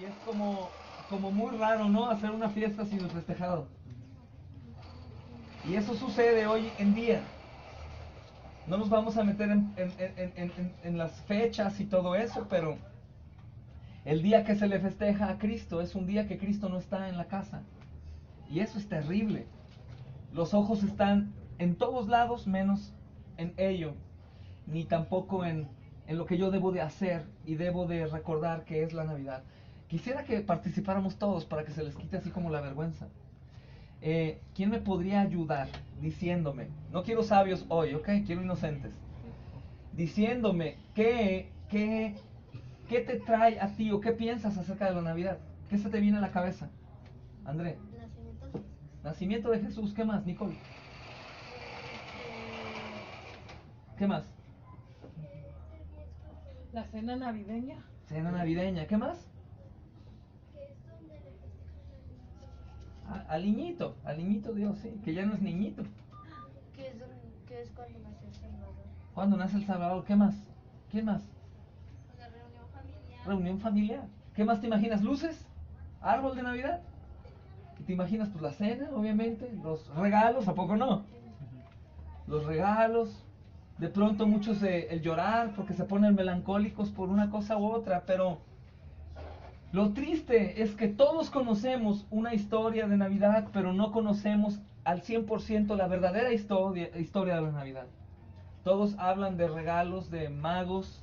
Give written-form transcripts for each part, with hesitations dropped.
Y es como muy raro, ¿no? Hacer una fiesta sin el festejado. Y eso sucede hoy en día. No nos vamos a meter en las fechas y todo eso, pero el día que se le festeja a Cristo es un día que Cristo no está en la casa. Y eso es terrible. Los ojos están en todos lados menos en ello, ni tampoco en lo que yo debo de hacer y debo de recordar que es la Navidad. Quisiera que participáramos todos para que se les quite así como la vergüenza. ¿Quién me podría ayudar diciéndome, no quiero sabios hoy, ¿ok? Quiero inocentes. Diciéndome qué te trae a ti o qué piensas acerca de la Navidad. ¿Qué se te viene a la cabeza? André. Nacimiento de Jesús. Nacimiento de Jesús. ¿Qué más, Nicole? ¿Qué más? La cena navideña. Cena navideña. ¿Qué más? Al niñito Dios, sí, que ya no es niñito. Que es cuando nació el Salvador. ¿Cuándo nace el Salvador? ¿Qué más? ¿Quién más? La reunión familiar. Reunión familiar. ¿Qué más te imaginas? ¿Luces? ¿Árbol de Navidad? ¿Y te imaginas pues la cena, obviamente? Los regalos, ¿a poco no? Los regalos. De pronto muchos el llorar porque se ponen melancólicos por una cosa u otra, pero lo triste es que todos conocemos una historia de Navidad, pero no conocemos al 100% la verdadera historia de la Navidad. Todos hablan de regalos, de magos,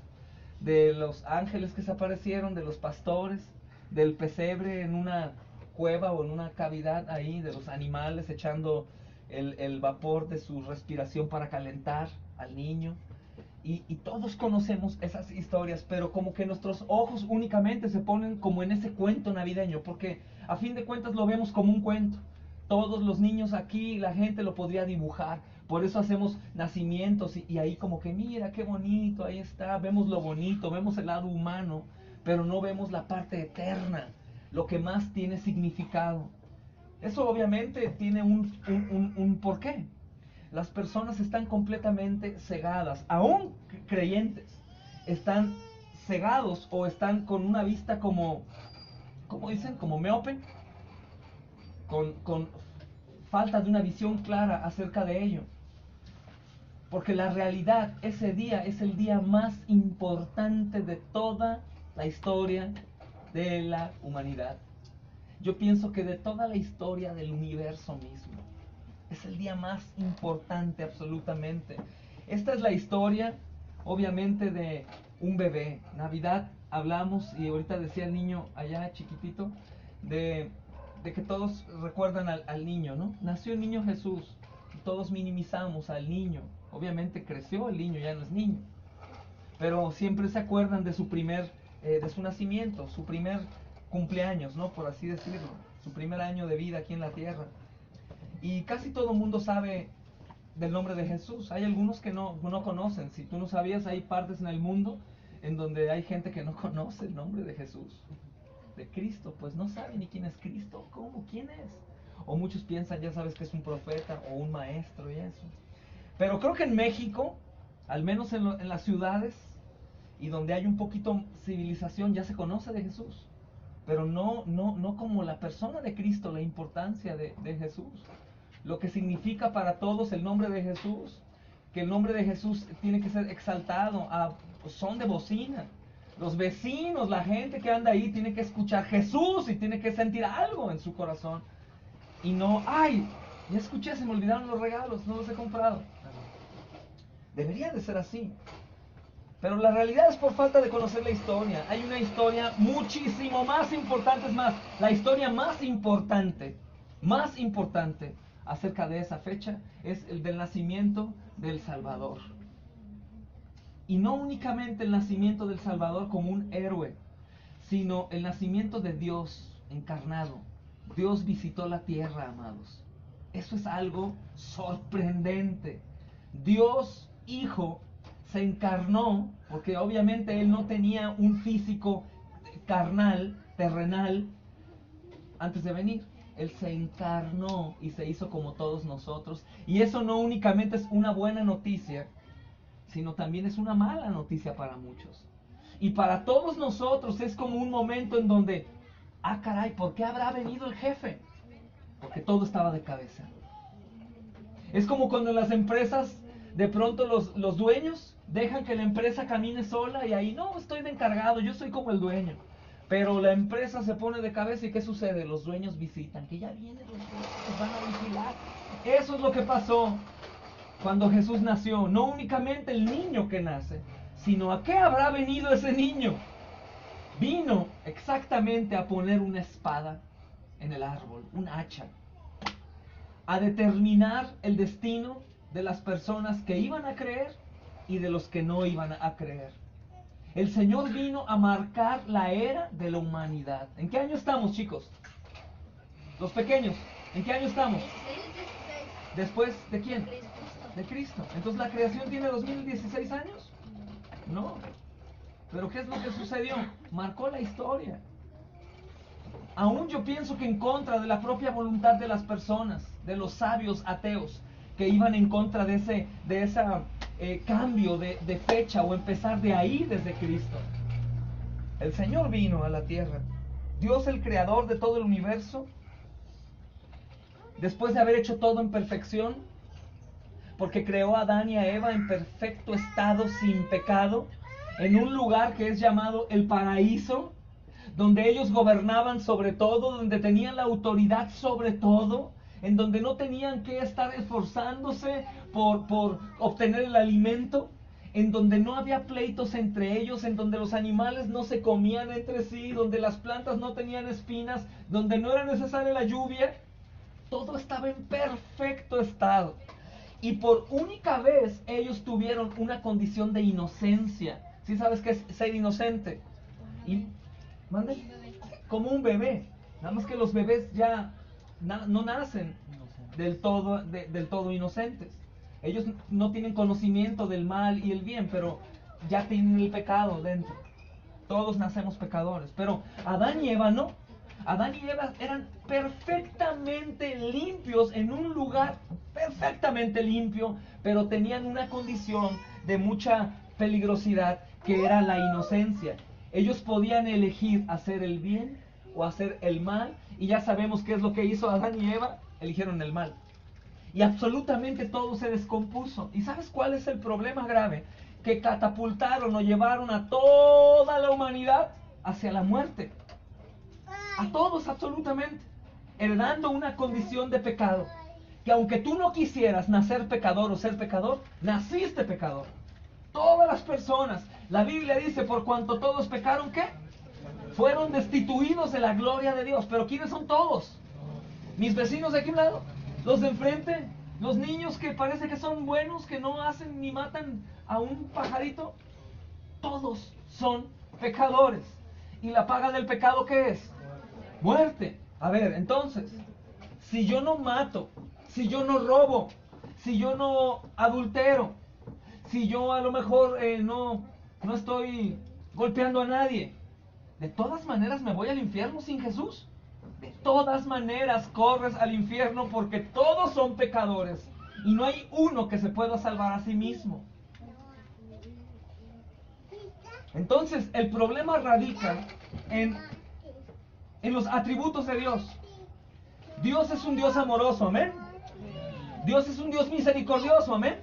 de los ángeles que se aparecieron, de los pastores, del pesebre en una cueva o en una cavidad ahí, de los animales echando el vapor de su respiración para calentar al niño. Y todos conocemos esas historias, pero como que nuestros ojos únicamente se ponen como en ese cuento navideño, porque a fin de cuentas lo vemos como un cuento. Todos los niños aquí, la gente lo podría dibujar, por eso hacemos nacimientos y ahí como que mira qué bonito, ahí está, vemos lo bonito, vemos el lado humano, pero no vemos la parte eterna, lo que más tiene significado. Eso obviamente tiene un porqué. Las personas están completamente cegadas, aún creyentes, están cegados o están con una vista como dicen, como miope, con falta de una visión clara acerca de ello. Porque la realidad, ese día es el día más importante de toda la historia de la humanidad. Yo pienso que de toda la historia del universo mismo. Es el día más importante absolutamente. Esta es la historia, obviamente, de un bebé. Navidad hablamos, y ahorita decía el niño allá chiquitito, de que todos recuerdan al niño, ¿no? Nació el niño Jesús, todos minimizamos al niño. Obviamente creció el niño, ya no es niño. Pero siempre se acuerdan de de su nacimiento, su primer cumpleaños, ¿no? Por así decirlo, su primer año de vida aquí en la tierra. Y casi todo el mundo sabe del nombre de Jesús. Hay algunos que no conocen. Si tú no sabías, hay partes en el mundo en donde hay gente que no conoce el nombre de Jesús, de Cristo. Pues no sabe ni quién es Cristo. ¿Cómo? ¿Quién es? O muchos piensan, ya sabes, que es un profeta o un maestro y eso. Pero creo que en México, al menos en las ciudades y donde hay un poquito civilización, ya se conoce de Jesús. Pero no como la persona de Cristo, la importancia de Jesús. Lo que significa para todos el nombre de Jesús, que el nombre de Jesús tiene que ser exaltado a son de bocina. Los vecinos, la gente que anda ahí tiene que escuchar Jesús y tiene que sentir algo en su corazón. Y no, ay, ya escuché, se me olvidaron los regalos, no los he comprado. Debería de ser así. Pero la realidad es por falta de conocer la historia. Hay una historia muchísimo más importante, es más, la historia más importante acerca de esa fecha es el del nacimiento del Salvador. Y no únicamente el nacimiento del Salvador como un héroe, sino el nacimiento de Dios encarnado. Dios visitó la tierra, amados. Eso es algo sorprendente. Dios Hijo se encarnó, porque obviamente Él no tenía un físico carnal, terrenal, antes de venir. Él se encarnó y se hizo como todos nosotros. Y eso no únicamente es una buena noticia, sino también es una mala noticia para muchos. Y para todos nosotros es como un momento en donde Ah, caray, ¿por qué habrá venido el jefe? Porque todo estaba de cabeza. Es como cuando en las empresas de pronto los dueños dejan que la empresa camine sola y ahí no, estoy de encargado, yo soy como el dueño. Pero la empresa se pone de cabeza y ¿qué sucede? Los dueños visitan, que ya vienen los dueños, los van a vigilar. Eso es lo que pasó cuando Jesús nació. No únicamente el niño que nace, sino ¿a qué habrá venido ese niño? Vino exactamente a poner una espada en el árbol, un hacha, a determinar el destino de las personas que iban a creer y de los que no iban a creer. El Señor vino a marcar la era de la humanidad. ¿En qué año estamos, chicos? Los pequeños, ¿en qué año estamos? 16, ¿Después de quién? 16. De Cristo. Entonces, ¿la creación tiene 2016 años? No. Pero ¿qué es lo que sucedió? Marcó la historia. Aún yo pienso que en contra de la propia voluntad de las personas, de los sabios ateos, que iban en contra de ese cambio de fecha o empezar de ahí desde Cristo. El Señor vino a la tierra. Dios, el creador de todo el universo, después de haber hecho todo en perfección, porque creó a Adán y a Eva en perfecto estado, sin pecado, en un lugar que es llamado el paraíso, donde ellos gobernaban sobre todo, donde tenían la autoridad sobre todo, en donde no tenían que estar esforzándose por obtener el alimento, en donde no había pleitos entre ellos, en donde los animales no se comían entre sí, donde las plantas no tenían espinas, donde no era necesaria la lluvia. Todo estaba en perfecto estado. Y por única vez ellos tuvieron una condición de inocencia. ¿Sí sabes qué es ser inocente? Y, ¿mande? Como un bebé. Nada más que los bebés ya no nacen del todo inocentes. Ellos no tienen conocimiento del mal y el bien, pero ya tienen el pecado dentro. Todos nacemos pecadores. Pero Adán y Eva no. Adán y Eva eran perfectamente limpios en un lugar perfectamente limpio, pero tenían una condición de mucha peligrosidad, que era la inocencia. Ellos podían elegir hacer el bien o hacer el mal, y ya sabemos qué es lo que hizo Adán y Eva. Eligieron el mal. Y absolutamente todo se descompuso. ¿Y sabes cuál es el problema grave? Que catapultaron o llevaron a toda la humanidad hacia la muerte. A todos absolutamente. Heredando una condición de pecado. Que aunque tú no quisieras nacer pecador o ser pecador, naciste pecador. Todas las personas. La Biblia dice, por cuanto todos pecaron, ¿qué? Fueron destituidos de la gloria de Dios. Pero ¿quiénes son todos? Mis vecinos de aquí a un lado, los de enfrente, los niños que parece que son buenos, que no hacen ni matan a un pajarito. Todos son pecadores. ¿Y la paga del pecado qué es? Muerte. A ver, entonces, si yo no mato, si yo no robo, si yo no adultero, si yo a lo mejor no estoy golpeando a nadie, ¿de todas maneras me voy al infierno sin Jesús? De todas maneras corres al infierno, porque todos son pecadores y no hay uno que se pueda salvar a sí mismo. Entonces el problema radica en los atributos de Dios. Dios es un Dios amoroso, amén. Dios es un Dios misericordioso, amén.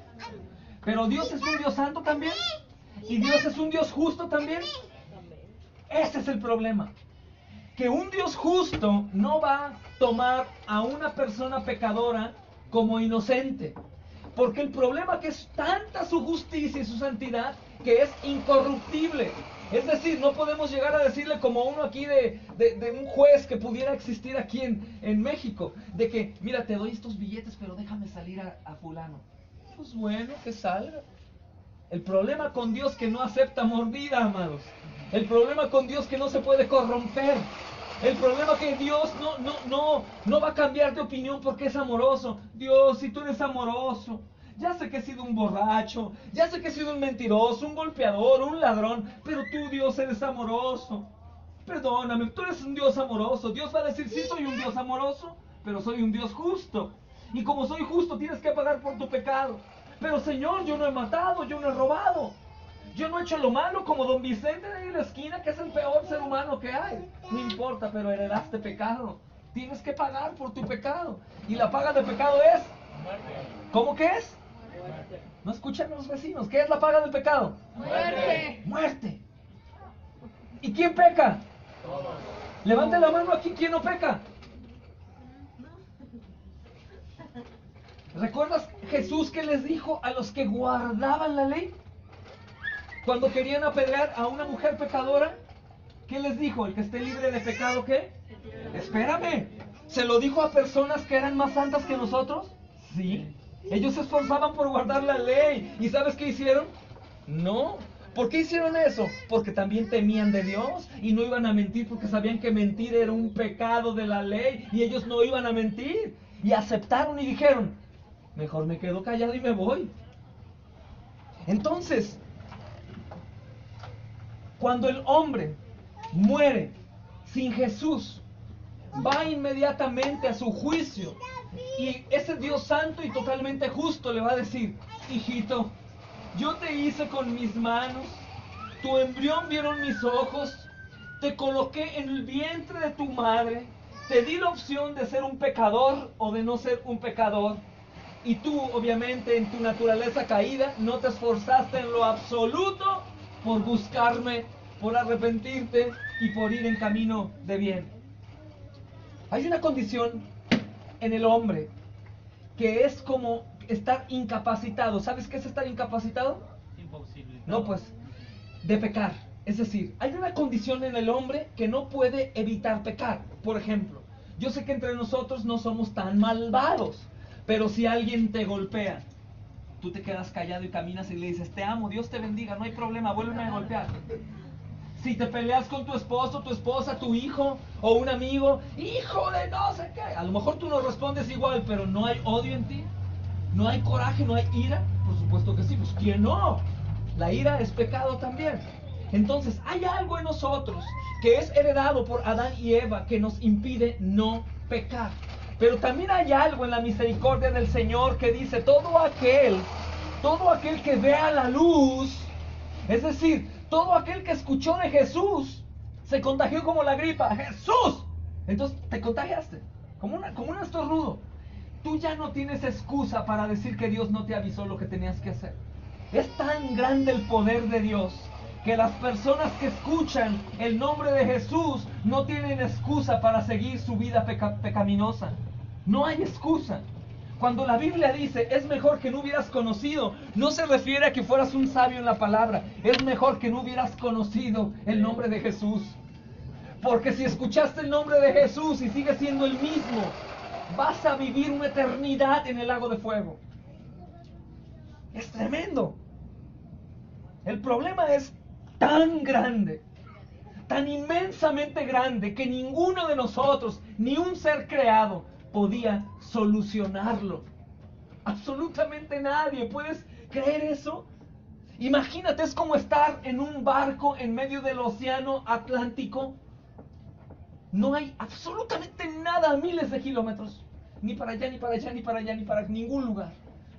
Pero Dios es un Dios santo también. Y Dios es un Dios justo también. Ese es el problema. Que un Dios justo no va a tomar a una persona pecadora como inocente. Porque el problema que es tanta su justicia y su santidad que es incorruptible. Es decir, no podemos llegar a decirle como uno aquí de un juez que pudiera existir aquí en México, de que, mira, te doy estos billetes, pero déjame salir a fulano. Pues bueno, que salga. El problema con Dios que no acepta mordida, amados. El problema con Dios que no se puede corromper. El problema que Dios no va a cambiar de opinión porque es amoroso. Dios, si tú eres amoroso, ya sé que he sido un borracho, ya sé que he sido un mentiroso, un golpeador, un ladrón, pero tú, Dios, eres amoroso. Perdóname, tú eres un Dios amoroso. Dios va a decir, sí, soy un Dios amoroso, pero soy un Dios justo. Y como soy justo, tienes que pagar por tu pecado. Pero Señor, yo no he matado, yo no he robado. Yo no he hecho lo malo como don Vicente de ahí en la esquina, que es el peor ser humano que hay. No importa, pero heredaste pecado. Tienes que pagar por tu pecado. Y la paga de pecado es... ¿Cómo que es? No escuchan los vecinos. ¿Qué es la paga del pecado? Muerte. Muerte. ¿Y quién peca? Levante la mano aquí, ¿quién no peca? ¿Recuerdas Jesús que les dijo a los que guardaban la ley? Cuando querían apedrear a una mujer pecadora, ¿qué les dijo? El que esté libre de pecado, ¿qué? Espérame. ¿Se lo dijo a personas que eran más santas que nosotros? Sí. Ellos se esforzaban por guardar la ley. ¿Y sabes qué hicieron? No. ¿Por qué hicieron eso? Porque también temían de Dios y no iban a mentir porque sabían que mentir era un pecado de la ley y ellos no iban a mentir. Y aceptaron y dijeron, mejor me quedo callado y me voy. Entonces, cuando el hombre muere sin Jesús, va inmediatamente a su juicio y ese Dios santo y totalmente justo le va a decir, hijito, yo te hice con mis manos, tu embrión vieron mis ojos, te coloqué en el vientre de tu madre, te di la opción de ser un pecador o de no ser un pecador. Y tú, obviamente, en tu naturaleza caída, no te esforzaste en lo absoluto por buscarme, por arrepentirte y por ir en camino de bien. Hay una condición en el hombre que es como estar incapacitado. ¿Sabes qué es estar incapacitado? Imposible. No, pues, de pecar. Es decir, hay una condición en el hombre que no puede evitar pecar. Por ejemplo, yo sé que entre nosotros no somos tan malvados, pero si alguien te golpea, tú te quedas callado y caminas y le dices, te amo, Dios te bendiga, no hay problema, vuélveme a golpear. Si te peleas con tu esposo, tu esposa, tu hijo o un amigo, hijo de no sé qué, a lo mejor tú no respondes igual, pero no hay odio en ti, no hay coraje, no hay ira. Por supuesto que sí, pues ¿quién no? La ira es pecado también. Entonces hay algo en nosotros que es heredado por Adán y Eva que nos impide no pecar. Pero también hay algo en la misericordia del Señor que dice, todo aquel que vea la luz, es decir, todo aquel que escuchó de Jesús, se contagió como la gripa. ¡Jesús! Entonces te contagiaste, como un estornudo. Tú ya no tienes excusa para decir que Dios no te avisó lo que tenías que hacer. Es tan grande el poder de Dios que las personas que escuchan el nombre de Jesús no tienen excusa para seguir su vida pecaminosa. No hay excusa. Cuando la Biblia dice, es mejor que no hubieras conocido, no se refiere a que fueras un sabio en la palabra. Es mejor que no hubieras conocido el nombre de Jesús. Porque si escuchaste el nombre de Jesús y sigues siendo el mismo, vas a vivir una eternidad en el lago de fuego. Es tremendo. El problema es tan grande, tan inmensamente grande, que ninguno de nosotros, ni un ser creado, podía solucionarlo. Absolutamente nadie. ¿Puedes creer eso? Imagínate, es como estar en un barco en medio del océano Atlántico. No hay absolutamente nada a miles de kilómetros. Ni para allá, ni para allá, ni para allá, ni para ningún lugar.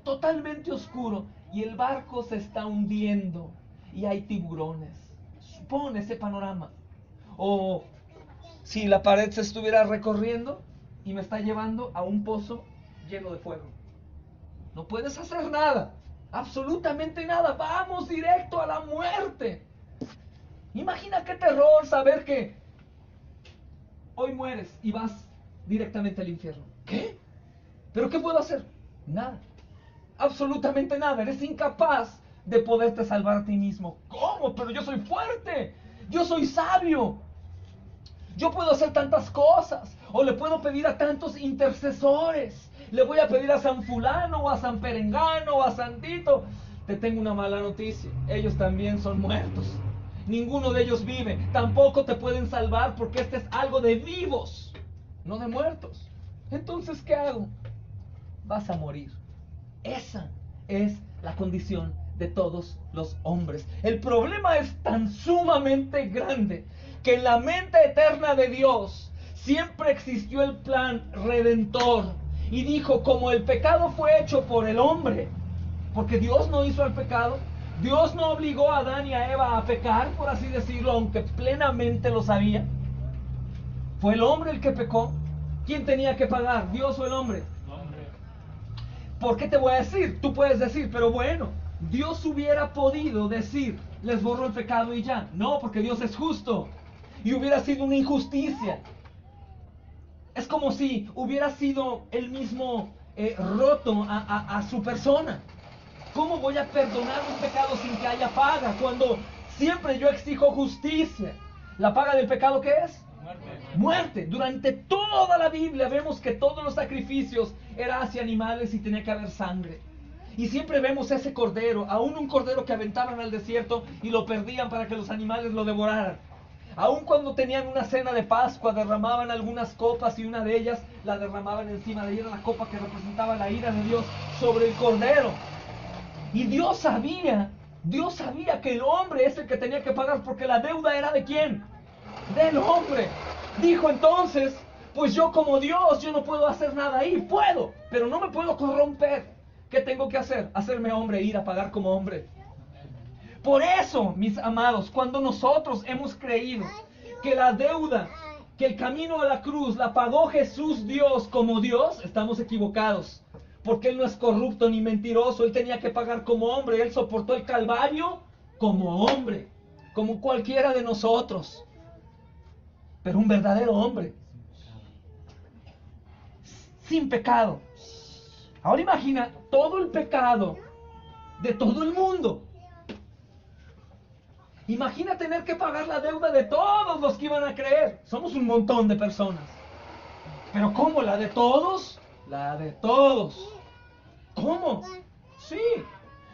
Totalmente oscuro. Y el barco se está hundiendo. Y hay tiburones. Supone ese panorama. O si la pared se estuviera recorriendo y me está llevando a un pozo lleno de fuego. No puedes hacer nada, absolutamente nada. Vamos directo a la muerte. Imagina qué terror saber que hoy mueres y vas directamente al infierno. ¿Qué? ¿Pero qué puedo hacer? Nada, absolutamente nada. Eres incapaz de poderte salvar a ti mismo. ¿Cómo? Pero yo soy fuerte, yo soy sabio, yo puedo hacer tantas cosas. O le puedo pedir a tantos intercesores. Le voy a pedir a San Fulano, o a San Perengano, o a Santito. Te tengo una mala noticia. Ellos también son muertos. Ninguno de ellos vive. Tampoco te pueden salvar porque este es algo de vivos, no de muertos. Entonces, ¿qué hago? Vas a morir. Esa es la condición de todos los hombres. El problema es tan sumamente grande que en la mente eterna de Dios siempre existió el plan redentor. Y dijo, como el pecado fue hecho por el hombre, porque Dios no hizo el pecado, Dios no obligó a Adán y a Eva a pecar, por así decirlo, aunque plenamente lo sabía. ¿Fue el hombre el que pecó? ¿Quién tenía que pagar, Dios o el hombre? ¿Por qué te voy a decir? Tú puedes decir, pero bueno, Dios hubiera podido decir, les borro el pecado y ya. No, porque Dios es justo. Y hubiera sido una injusticia. Es como si hubiera sido él mismo roto a su persona. ¿Cómo voy a perdonar un pecado sin que haya paga? Cuando siempre yo exijo justicia. ¿La paga del pecado qué es? Muerte. Durante toda la Biblia vemos que todos los sacrificios eran hacia animales y tenía que haber sangre. Y siempre vemos ese cordero, aún un cordero que aventaban al desierto y lo perdían para que los animales lo devoraran. Aún cuando tenían una cena de Pascua, derramaban algunas copas y una de ellas la derramaban encima de ella, era la copa que representaba la ira de Dios sobre el cordero. Y Dios sabía que el hombre es el que tenía que pagar, porque la deuda era ¿de quién? Del hombre. Dijo entonces, pues yo como Dios, yo no puedo hacer nada ahí. Puedo, pero no me puedo corromper. ¿Qué tengo que hacer? Hacerme hombre e ir a pagar como hombre. Por eso, mis amados, cuando nosotros hemos creído que la deuda, que el camino a la cruz la pagó Jesús Dios como Dios, estamos equivocados. Porque Él no es corrupto ni mentiroso. Él tenía que pagar como hombre. Él soportó el Calvario como hombre, como cualquiera de nosotros. Pero un verdadero hombre, sin pecado. Ahora imagina todo el pecado de todo el mundo. Imagina tener que pagar la deuda de todos los que iban a creer. Somos un montón de personas. Pero ¿cómo? ¿La de todos? La de todos. ¿Cómo? Sí.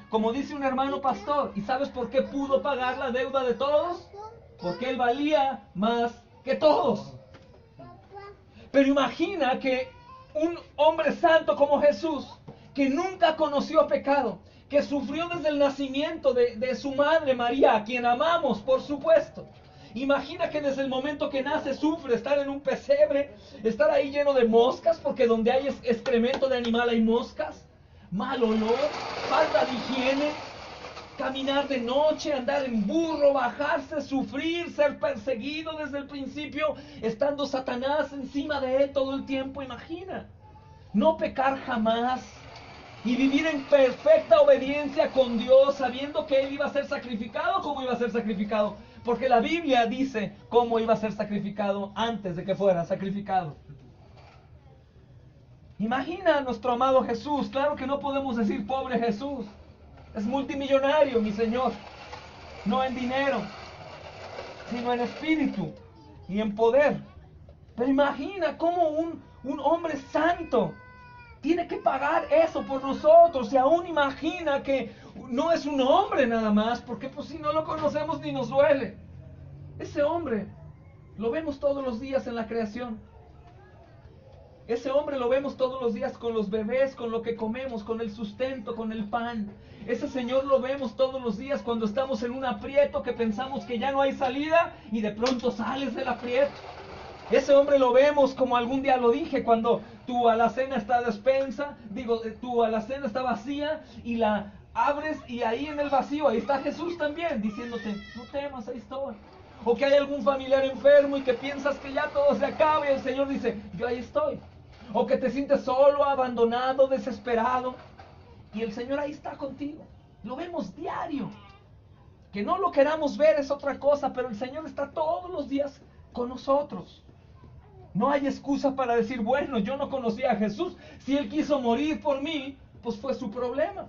Como dice un hermano pastor. ¿Y sabes por qué pudo pagar la deuda de todos? Porque él valía más que todos. Pero imagina que un hombre santo como Jesús, que nunca conoció pecado, que sufrió desde el nacimiento de su madre María, a quien amamos, por supuesto. Imagina que desde el momento que nace sufre estar en un pesebre, estar ahí lleno de moscas, porque donde hay excremento de animal hay moscas, mal olor, falta de higiene, caminar de noche, andar en burro, bajarse, sufrir, ser perseguido desde el principio, estando Satanás encima de él todo el tiempo. Imagina, no pecar jamás y vivir en perfecta obediencia con Dios, sabiendo que Él iba a ser sacrificado. ¿Cómo iba a ser sacrificado? Porque la Biblia dice cómo iba a ser sacrificado antes de que fuera sacrificado. Imagina a nuestro amado Jesús. Claro que no podemos decir pobre Jesús. Es multimillonario, mi Señor. No en dinero, sino en espíritu y en poder. Pero imagina cómo un hombre santo tiene que pagar eso por nosotros. Y aún imagina que no es un hombre nada más, porque pues si no lo conocemos ni nos duele. Ese hombre lo vemos todos los días en la creación. Ese hombre lo vemos todos los días con los bebés, con lo que comemos, con el sustento, con el pan. Ese Señor lo vemos todos los días cuando estamos en un aprieto que pensamos que ya no hay salida y de pronto sales del aprieto. Ese hombre lo vemos, como algún día lo dije, cuando tu alacena está despensa, tu alacena está vacía y la abres y ahí en el vacío, ahí está Jesús también diciéndote, no temas, ahí estoy. O que hay algún familiar enfermo y que piensas que ya todo se acaba y el Señor dice, yo ahí estoy. O que te sientes solo, abandonado, desesperado y el Señor ahí está contigo. Lo vemos diario. Que no lo queramos ver es otra cosa, pero el Señor está todos los días con nosotros. No hay excusa para decir, bueno, yo no conocía a Jesús. Si Él quiso morir por mí, pues fue su problema.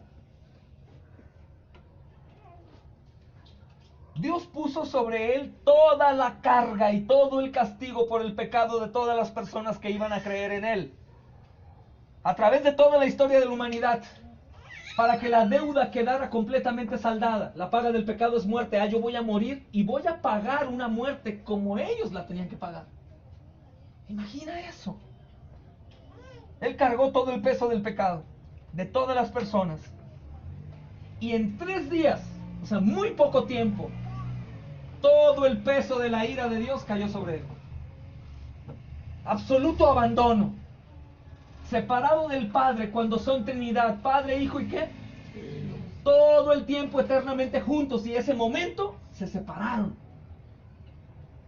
Dios puso sobre Él toda la carga y todo el castigo por el pecado de todas las personas que iban a creer en Él. A través de toda la historia de la humanidad. Para que la deuda quedara completamente saldada. La paga del pecado es muerte. Yo voy a morir y voy a pagar una muerte como ellos la tenían que pagar. Imagina eso. Él cargó todo el peso del pecado de todas las personas. Y en 3 días, o sea, muy poco tiempo, todo el peso de la ira de Dios cayó sobre él. Absoluto abandono. Separado del Padre cuando son Trinidad, Padre, Hijo y ¿qué? todo el tiempo eternamente juntos y ese momento se separaron.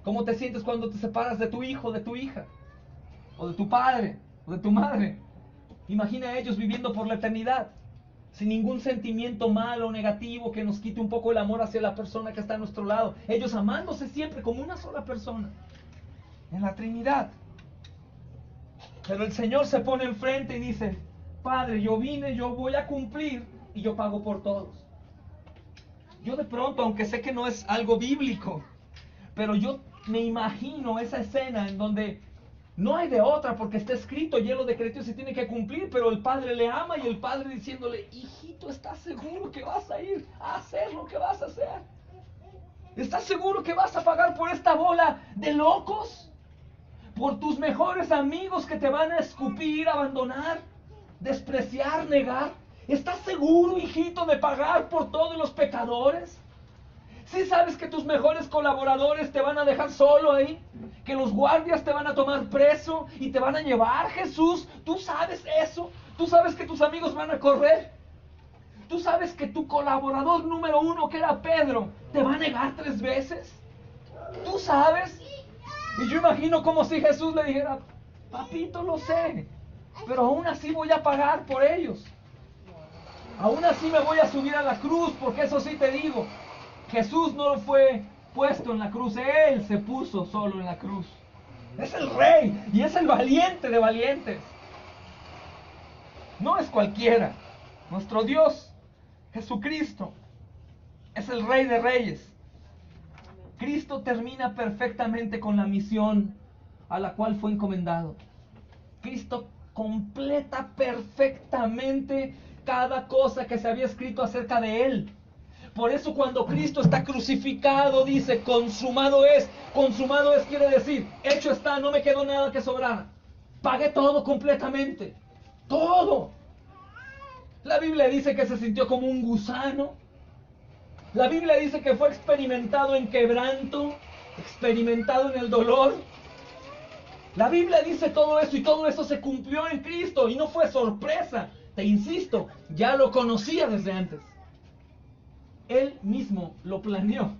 ¿Cómo te sientes cuando te separas de tu hijo, de tu hija? O de tu padre, o de tu madre. Imagina a ellos viviendo por la eternidad, sin ningún sentimiento malo o negativo que nos quite un poco el amor hacia la persona que está a nuestro lado. Ellos amándose siempre como una sola persona, en la Trinidad. Pero el Señor se pone enfrente y dice: Padre, yo vine, yo voy a cumplir y yo pago por todos. Yo de pronto, aunque sé que no es algo bíblico, pero yo me imagino esa escena en donde no hay de otra, porque está escrito y Él lo decretó y se tiene que cumplir, pero el padre le ama y el padre diciéndole: hijito, ¿estás seguro que vas a ir a hacer lo que vas a hacer? ¿Estás seguro que vas a pagar por esta bola de locos? ¿Por tus mejores amigos que te van a escupir, abandonar, despreciar, negar? ¿Estás seguro, hijito, de pagar por todos los pecadores? ¿Sí sabes que tus mejores colaboradores te van a dejar solo ahí? ¿Que los guardias te van a tomar preso y te van a llevar, Jesús? ¿Tú sabes eso? ¿Tú sabes que tus amigos van a correr? ¿Tú sabes que tu colaborador número 1, que era Pedro, te va a negar 3 veces? ¿Tú sabes? Y yo imagino como si Jesús le dijera: papito, lo sé, pero aún así voy a pagar por ellos. Aún así me voy a subir a la cruz, porque eso sí te digo, Jesús no fue puesto en la cruz, Él se puso solo en la cruz. Es el Rey y es el valiente de valientes. No es cualquiera. Nuestro Dios, Jesucristo, es el Rey de Reyes. Cristo termina perfectamente con la misión a la cual fue encomendado. Cristo completa perfectamente cada cosa que se había escrito acerca de Él. Por eso cuando Cristo está crucificado dice: consumado es. Consumado es quiere decir: hecho está, no me quedó nada que sobrar. Pagué todo completamente. Todo. La Biblia dice que se sintió como un gusano. La Biblia dice que fue experimentado en quebranto, experimentado en el dolor. La Biblia dice todo eso y todo eso se cumplió en Cristo y no fue sorpresa. Te insisto, ya lo conocía desde antes. Él mismo lo planeó.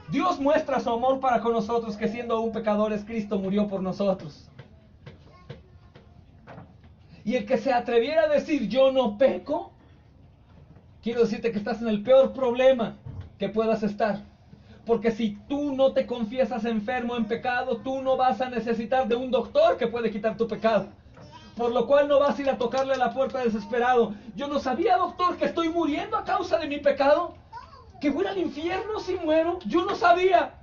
Dios muestra su amor para con nosotros, que siendo aún pecadores, Cristo murió por nosotros. Y el que se atreviera a decir: yo no peco, quiero decirte que estás en el peor problema que puedas estar. Porque si tú no te confiesas enfermo en pecado, tú no vas a necesitar de un doctor que puede quitar tu pecado. Por lo cual no vas a ir a tocarle a la puerta desesperado: yo no sabía, doctor, que estoy muriendo a causa de mi pecado, que voy al infierno si muero. Yo no sabía.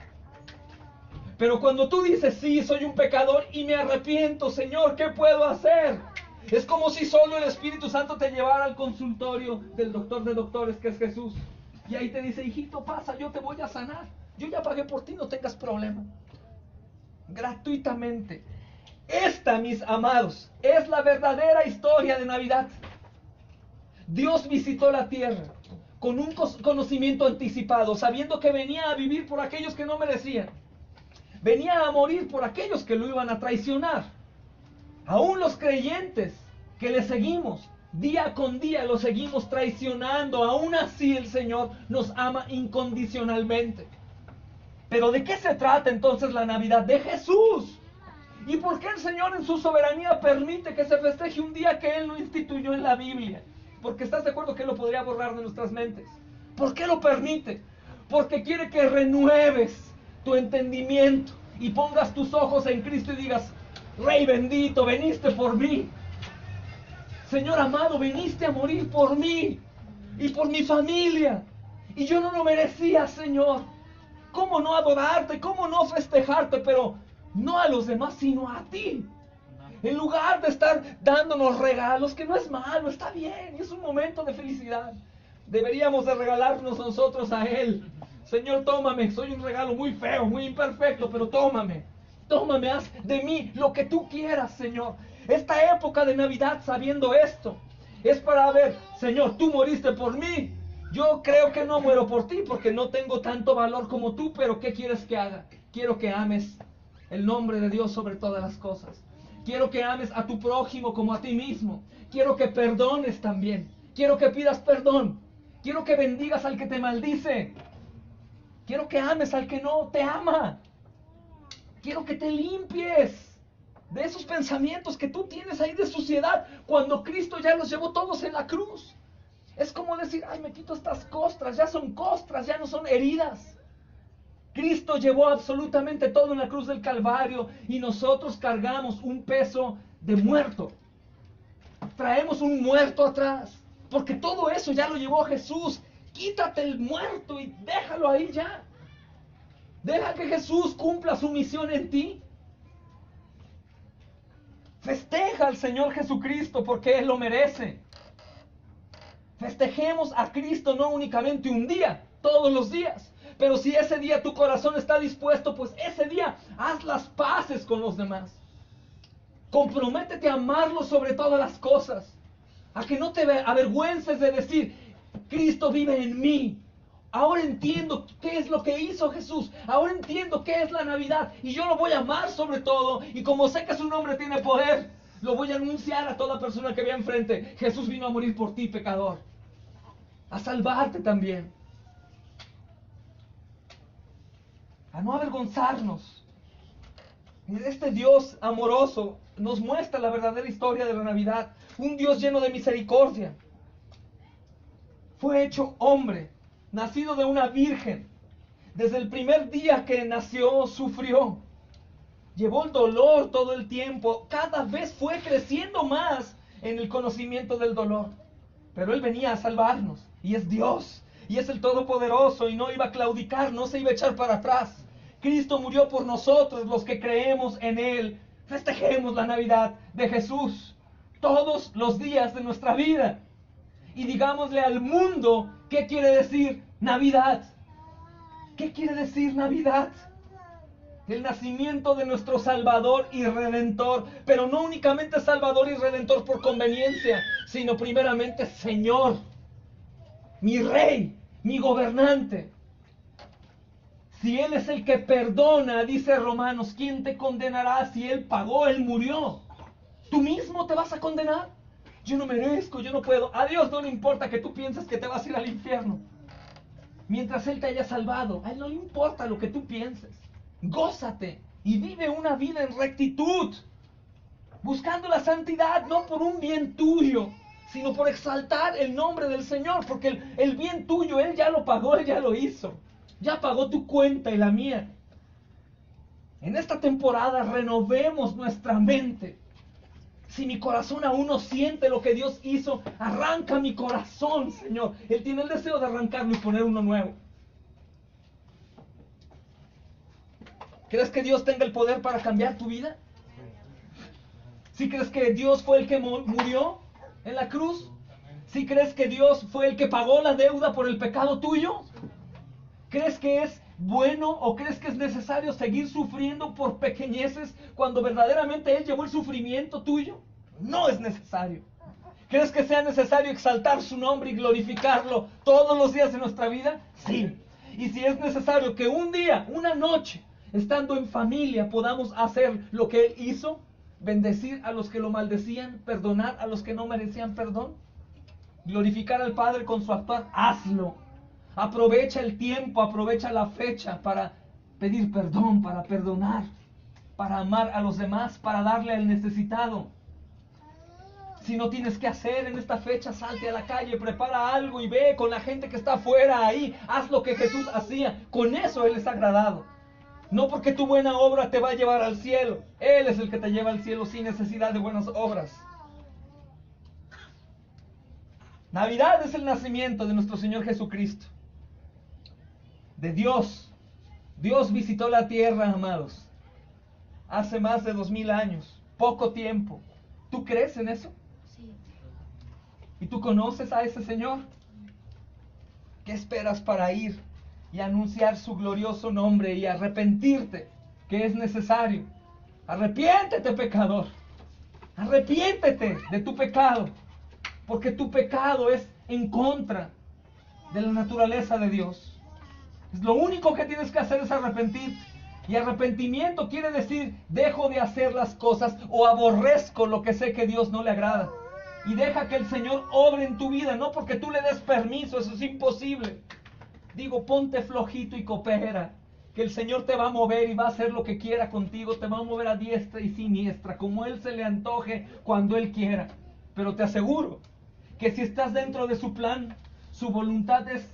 Pero cuando tú dices: sí, soy un pecador y me arrepiento, Señor, ¿qué puedo hacer? Es como si solo el Espíritu Santo te llevara al consultorio del doctor de doctores, que es Jesús. Y ahí te dice: hijito, pasa, yo te voy a sanar. Yo ya pagué por ti, no tengas problema. Gratuitamente. Esta, mis amados, es la verdadera historia de Navidad. Dios visitó la tierra con un conocimiento anticipado, sabiendo que venía a vivir por aquellos que no merecían. Venía a morir por aquellos que lo iban a traicionar. Aún los creyentes que le seguimos, día con día lo seguimos traicionando. Aún así el Señor nos ama incondicionalmente. Pero ¿de qué se trata entonces la Navidad? De Jesús. ¿Y por qué el Señor en su soberanía permite que se festeje un día que Él no instituyó en la Biblia? Porque ¿estás de acuerdo que Él lo podría borrar de nuestras mentes? ¿Por qué lo permite? Porque quiere que renueves tu entendimiento y pongas tus ojos en Cristo y digas: Rey bendito, veniste por mí. Señor amado, viniste a morir por mí y por mi familia. Y yo no lo merecía, Señor. ¿Cómo no adorarte? ¿Cómo no festejarte? Pero no a los demás, sino a ti. En lugar de estar dándonos regalos, que no es malo, está bien, es un momento de felicidad, deberíamos de regalarnos nosotros a Él. Señor, tómame, soy un regalo muy feo, muy imperfecto, pero tómame. Tómame, haz de mí lo que tú quieras, Señor. Esta época de Navidad, sabiendo esto, es para ver: Señor, tú moriste por mí. Yo creo que no muero por ti porque no tengo tanto valor como tú, pero ¿qué quieres que haga? Quiero que ames el nombre de Dios sobre todas las cosas. Quiero que ames a tu prójimo como a ti mismo. Quiero que perdones también. Quiero que pidas perdón. Quiero que bendigas al que te maldice. Quiero que ames al que no te ama. Quiero que te limpies de esos pensamientos que tú tienes ahí de suciedad cuando Cristo ya los llevó todos en la cruz. Es como decir, ay, me quito estas costras, ya son costras, ya no son heridas. Cristo llevó absolutamente todo en la cruz del Calvario y nosotros cargamos un peso de muerto. Traemos un muerto atrás, porque todo eso ya lo llevó Jesús. Quítate el muerto y déjalo ahí ya. Deja que Jesús cumpla su misión en ti. Festeja al Señor Jesucristo porque Él lo merece. Festejemos a Cristo no únicamente un día, todos los días. Pero si ese día tu corazón está dispuesto, pues ese día haz las paces con los demás. Comprométete a amarlos sobre todas las cosas. A que no te avergüences de decir, Cristo vive en mí. Ahora entiendo qué es lo que hizo Jesús. Ahora entiendo qué es la Navidad. Y yo lo voy a amar sobre todo. Y como sé que su nombre tiene poder, lo voy a anunciar a toda persona que vea enfrente. Jesús vino a morir por ti, pecador. A salvarte también. A no avergonzarnos. Este Dios amoroso nos muestra la verdadera historia de la Navidad. Un Dios lleno de misericordia. Fue hecho hombre, nacido de una virgen. Desde el primer día que nació, sufrió. Llevó el dolor todo el tiempo. Cada vez fue creciendo más en el conocimiento del dolor. Pero Él venía a salvarnos. Y es Dios. Y es el Todopoderoso. Y no iba a claudicar, no se iba a echar para atrás. Cristo murió por nosotros, los que creemos en Él. Festejemos la Navidad de Jesús todos los días de nuestra vida. Y digámosle al mundo qué quiere decir Navidad. ¿Qué quiere decir Navidad? El nacimiento de nuestro Salvador y Redentor. Pero no únicamente Salvador y Redentor por conveniencia, sino primeramente Señor, mi Rey, mi gobernante. Si Él es el que perdona, dice Romanos, ¿quién te condenará si Él pagó, Él murió? ¿Tú mismo te vas a condenar? Yo no merezco, yo no puedo. A Dios no le importa que tú pienses que te vas a ir al infierno. Mientras Él te haya salvado, a Él no le importa lo que tú pienses. Gózate y vive una vida en rectitud, buscando la santidad, no por un bien tuyo, sino por exaltar el nombre del Señor, porque el bien tuyo Él ya lo pagó, Él ya lo hizo. Ya pagó tu cuenta y la mía. En esta temporada renovemos nuestra mente. Si mi corazón aún no siente lo que Dios hizo, arranca mi corazón, Señor. Él tiene el deseo de arrancarlo y poner uno nuevo. ¿Crees que Dios tenga el poder para cambiar tu vida? ¿Sí crees que Dios fue el que murió en la cruz? ¿Sí crees que Dios fue el que pagó la deuda por el pecado tuyo? ¿Crees que es bueno o crees que es necesario seguir sufriendo por pequeñeces cuando verdaderamente Él llevó el sufrimiento tuyo? No es necesario. ¿Crees que sea necesario exaltar su nombre y glorificarlo todos los días de nuestra vida? Sí. Y si es necesario que un día, una noche, estando en familia, podamos hacer lo que Él hizo, bendecir a los que lo maldecían, perdonar a los que no merecían perdón, glorificar al Padre con su actuar, hazlo. Aprovecha el tiempo, aprovecha la fecha para pedir perdón, para perdonar, para amar a los demás, para darle al necesitado. Si no tienes que hacer en esta fecha, salte a la calle, prepara algo y ve con la gente que está afuera ahí. Haz lo que Jesús hacía. Con eso Él es agradado. No porque tu buena obra te va a llevar al cielo. Él es el que te lleva al cielo sin necesidad de buenas obras. Navidad es el nacimiento de nuestro Señor Jesucristo. De Dios. Dios visitó la tierra, amados, hace más de 2000 años, poco tiempo. ¿Tú crees en eso? Sí. ¿Y tú conoces a ese Señor? ¿Qué esperas para ir y anunciar su glorioso nombre y arrepentirte, que es necesario? Arrepiéntete, pecador. Arrepiéntete de tu pecado, porque tu pecado es en contra de la naturaleza de Dios. Lo único que tienes que hacer es arrepentirte. Y arrepentimiento quiere decir, dejo de hacer las cosas o aborrezco lo que sé que Dios no le agrada. Y deja que el Señor obre en tu vida, no porque tú le des permiso, eso es imposible. Digo, ponte flojito y coopera, que el Señor te va a mover y va a hacer lo que quiera contigo, te va a mover a diestra y siniestra, como Él se le antoje, cuando Él quiera. Pero te aseguro que si estás dentro de su plan, su voluntad es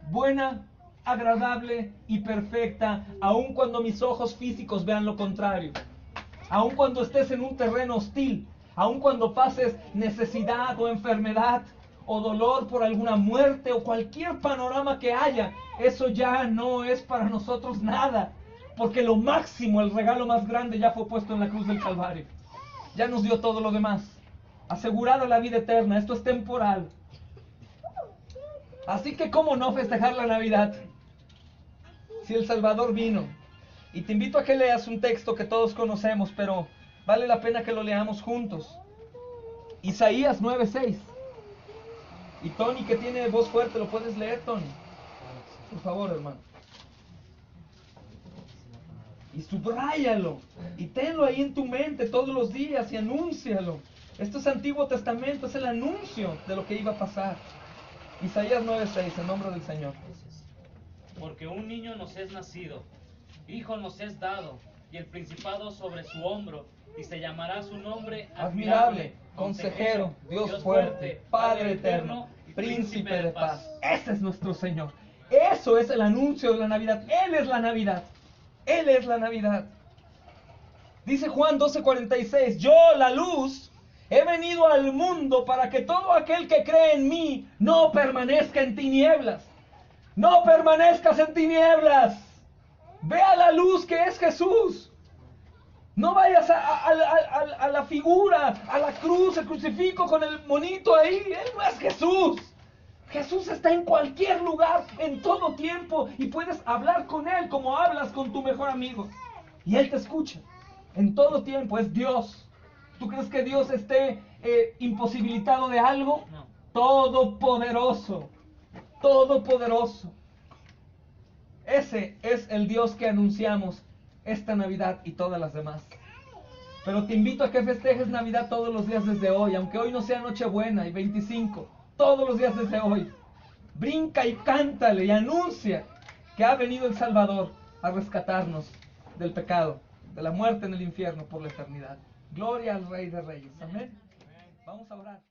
buena, agradable y perfecta, aun cuando mis ojos físicos vean lo contrario, aun cuando estés en un terreno hostil, aun cuando pases necesidad o enfermedad o dolor por alguna muerte o cualquier panorama que haya. Eso ya no es para nosotros nada, porque lo máximo, el regalo más grande ya fue puesto en la cruz del Calvario. Ya nos dio todo lo demás, asegurada la vida eterna. Esto es temporal. Así que ¿cómo no festejar la Navidad si el Salvador vino? Y te invito a que leas un texto que todos conocemos, pero vale la pena que lo leamos juntos. Isaías 9:6. Y Tony, que tiene voz fuerte, ¿lo puedes leer, Tony? Por favor, hermano. Y subráyalo. Y tenlo ahí en tu mente todos los días y anúncialo. Esto es Antiguo Testamento, es el anuncio de lo que iba a pasar. Isaías 9:6, en nombre del Señor. Porque un niño nos es nacido, hijo nos es dado, y el principado sobre su hombro, y se llamará su nombre Admirable, Consejero, Dios fuerte, Padre eterno, Príncipe de paz. Ese es nuestro Señor. Eso es el anuncio de la Navidad. Él es la Navidad. Él es la Navidad. Dice Juan 12:46, yo, la luz, he venido al mundo para que todo aquel que cree en mí no permanezca en tinieblas. No permanezcas en tinieblas. Ve a la luz que es Jesús. No vayas a la figura, a la cruz, el crucifijo con el monito ahí. Él no es Jesús. Jesús está en cualquier lugar, en todo tiempo, y puedes hablar con Él como hablas con tu mejor amigo. Y Él te escucha en todo tiempo. Es Dios. ¿Tú crees que Dios esté imposibilitado de algo? No. Todopoderoso. Todopoderoso. Ese es el Dios que anunciamos esta Navidad y todas las demás. Pero te invito a que festejes Navidad todos los días desde hoy, aunque hoy no sea Nochebuena y 25, todos los días desde hoy. Brinca y cántale y anuncia que ha venido el Salvador a rescatarnos del pecado, de la muerte en el infierno por la eternidad. Gloria al Rey de Reyes. Amén. Vamos a orar.